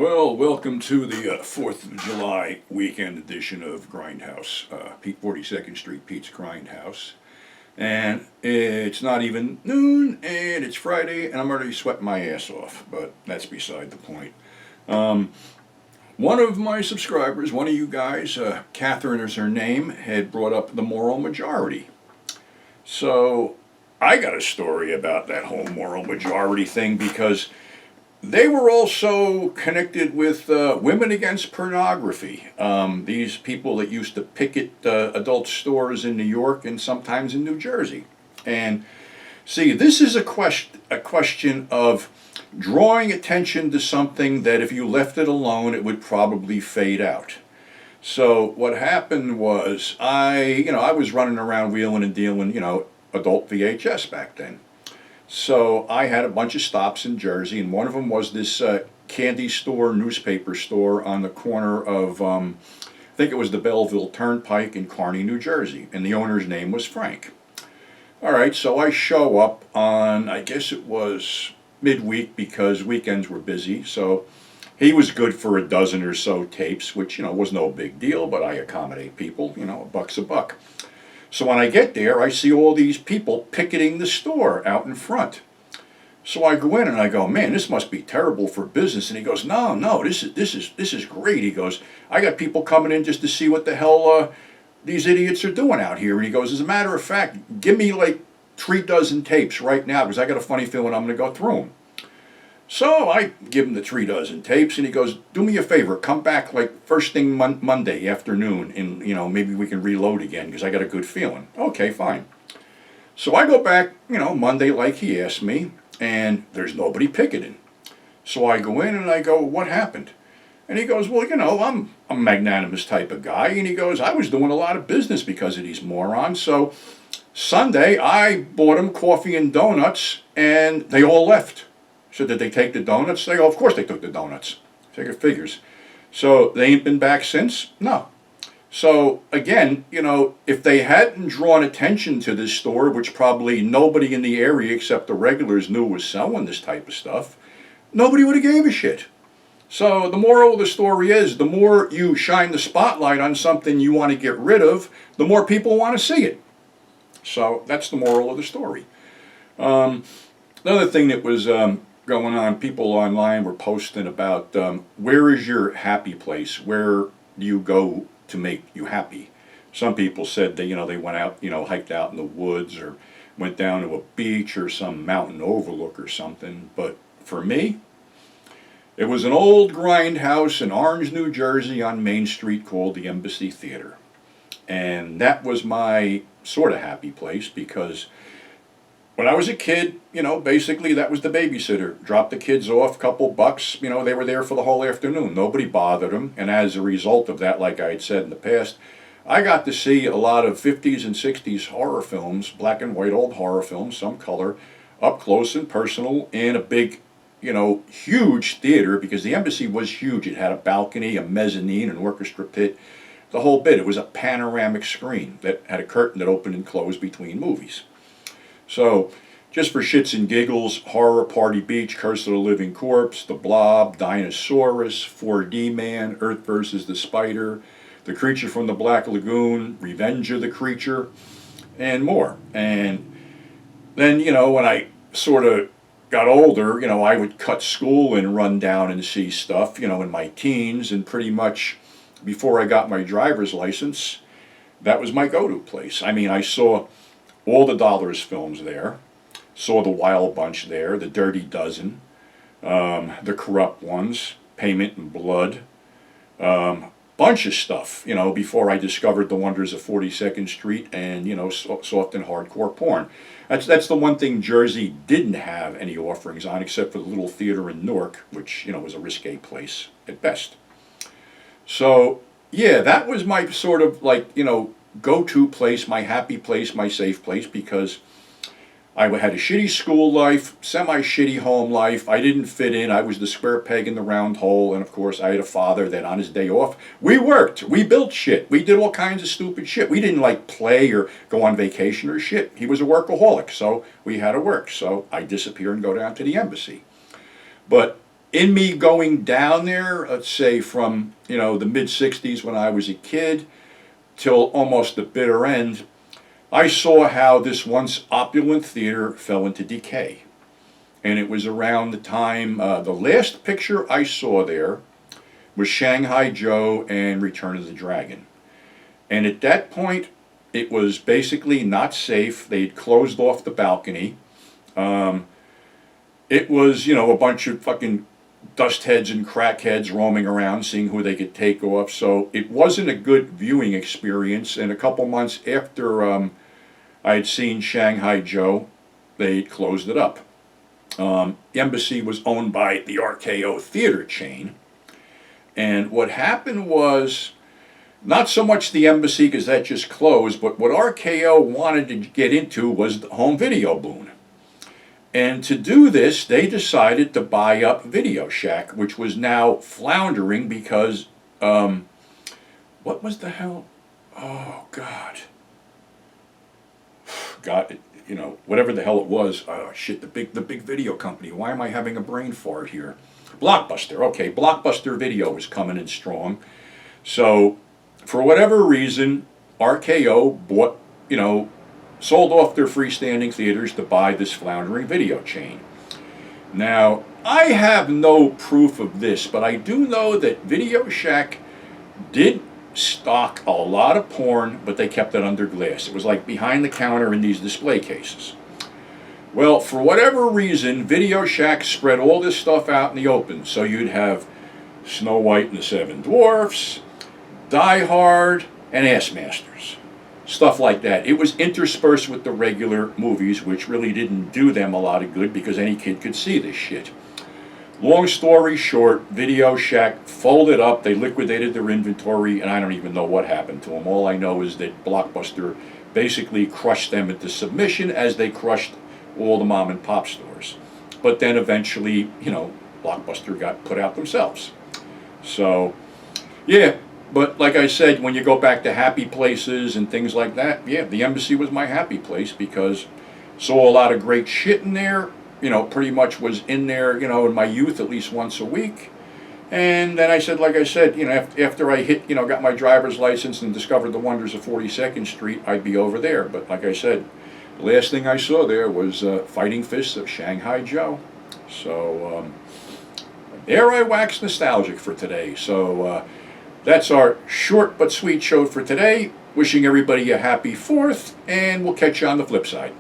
Well, welcome to the 4th of July weekend edition of Grindhouse, 42nd Street Pete's Grindhouse. And it's not even noon, and it's Friday, and I'm already sweating my ass off, but that's beside the point. One of my subscribers, one of you guys, Catherine is her name, had brought up the moral majority. So I got a story about that whole moral majority thing because they were also connected with Women Against Pornography. These people that used to picket adult stores in New York and sometimes in New Jersey. And see, this is a question of drawing attention to something that if you left it alone, it would probably fade out. So what happened was I was running around wheeling and dealing, adult VHS back then. So I had a bunch of stops in Jersey, and one of them was this candy store, newspaper store on the corner of, I think it was the Belleville Turnpike in Kearny, New Jersey, and the owner's name was Frank. All right, so I show up on, I guess it was midweek because weekends were busy, so he was good for a dozen or so tapes, which, was no big deal, but I accommodate people, a buck's a buck. So when I get there, I see all these people picketing the store out in front. So I go in and I go, man, this must be terrible for business. And he goes, no, this is great. He goes, I got people coming in just to see what the hell these idiots are doing out here. And he goes, as a matter of fact, give me like 3 dozen tapes right now because I got a funny feeling I'm going to go through them. So I give him the 3 dozen tapes, and he goes, do me a favor, come back like first thing Monday afternoon, and maybe we can reload again because I got a good feeling. Okay, fine. So I go back, Monday like he asked me, and there's nobody picketing. So I go in and I go, what happened? And he goes, well, I'm a magnanimous type of guy, and he goes, I was doing a lot of business because of these morons, so Sunday I bought them coffee and donuts, and they all left. So did they take the donuts? They go, of course they took the donuts. Figure figures. So they ain't been back since? No. So again, if they hadn't drawn attention to this store, which probably nobody in the area except the regulars knew was selling this type of stuff, nobody would have gave a shit. So the moral of the story is, the more you shine the spotlight on something you want to get rid of, the more people want to see it. So that's the moral of the story. Another thing that was going on, people online were posting about where is your happy place? Where do you go to make you happy? Some people said they went out, hiked out in the woods or went down to a beach or some mountain overlook or something. But for me, it was an old grindhouse in Orange, New Jersey on Main Street called the Embassy Theater. And that was my sort of happy place because when I was a kid, basically that was the babysitter. Dropped the kids off, couple bucks, they were there for the whole afternoon. Nobody bothered them. And as a result of that, like I had said in the past, I got to see a lot of 50s and 60s horror films, black and white old horror films, some color, up close and personal in a big, huge theater because the Embassy was huge. It had a balcony, a mezzanine, an orchestra pit, the whole bit. It was a panoramic screen that had a curtain that opened and closed between movies. So, just for shits and giggles, Horror Party Beach, Curse of the Living Corpse, The Blob, Dinosaurus, 4D Man, Earth vs. the Spider, The Creature from the Black Lagoon, Revenge of the Creature, and more. And then, when I sort of got older, I would cut school and run down and see stuff, in my teens, and pretty much before I got my driver's license, that was my go-to place. I mean, I saw all the Dollars films there, saw the Wild Bunch there, the Dirty Dozen, the Corrupt Ones, Payment in Blood, bunch of stuff, before I discovered the wonders of 42nd Street and, soft and hardcore porn. That's the one thing Jersey didn't have any offerings on except for the little theater in Newark, which, was a risque place at best. So, yeah, that was my sort of go-to place, my happy place, my safe place, because I had a shitty school life, semi-shitty home life. I didn't fit in. I was the square peg in the round hole. And of course, I had a father that on his day off, we worked. We built shit. We did all kinds of stupid shit. We didn't play or go on vacation or shit. He was a workaholic, so we had to work. So I disappear and go down to the Embassy. But in me going down there, let's say from, the mid 60s when I was a kid till almost the bitter end, I saw how this once opulent theater fell into decay. And it was around the time, the last picture I saw there was Shanghai Joe and Return of the Dragon. And at that point, it was basically not safe. They'd closed off the balcony. It was, a bunch of fucking dust heads and crackheads roaming around, seeing who they could take off. So it wasn't a good viewing experience. And a couple months after I had seen Shanghai Joe, they closed it up. Embassy was owned by the RKO theater chain. And what happened was, not so much the Embassy because that just closed, but what RKO wanted to get into was the home video boom. And to do this, they decided to buy up Video Shack, which was now floundering because, what was the hell? Oh, God. God, whatever the hell it was. Oh, shit, the big video company. Why am I having a brain fart here? Blockbuster. Okay, Blockbuster Video was coming in strong. So, for whatever reason, RKO bought, sold off their freestanding theaters to buy this floundering video chain. Now, I have no proof of this, but I do know that Video Shack did stock a lot of porn, but they kept it under glass. It was like behind the counter in these display cases. Well, for whatever reason, Video Shack spread all this stuff out in the open. So you'd have Snow White and the Seven Dwarfs, Die Hard, and Ass Masters. Stuff like that. It was interspersed with the regular movies, which really didn't do them a lot of good because any kid could see this shit. Long story short, Video Shack folded up, they liquidated their inventory, and I don't even know what happened to them. All I know is that Blockbuster basically crushed them into submission as they crushed all the mom and pop stores. But then eventually, Blockbuster got put out themselves. So, yeah. But like I said, when you go back to happy places and things like that, yeah, the Embassy was my happy place because saw a lot of great shit in there. Pretty much was in there, in my youth at least once a week. And then I said, after I hit, got my driver's license and discovered the wonders of 42nd Street, I'd be over there. But like I said, the last thing I saw there was Fighting Fists of Shanghai Joe. So there I wax nostalgic for today. So that's our short but sweet show for today. Wishing everybody a happy 4th, and we'll catch you on the flip side.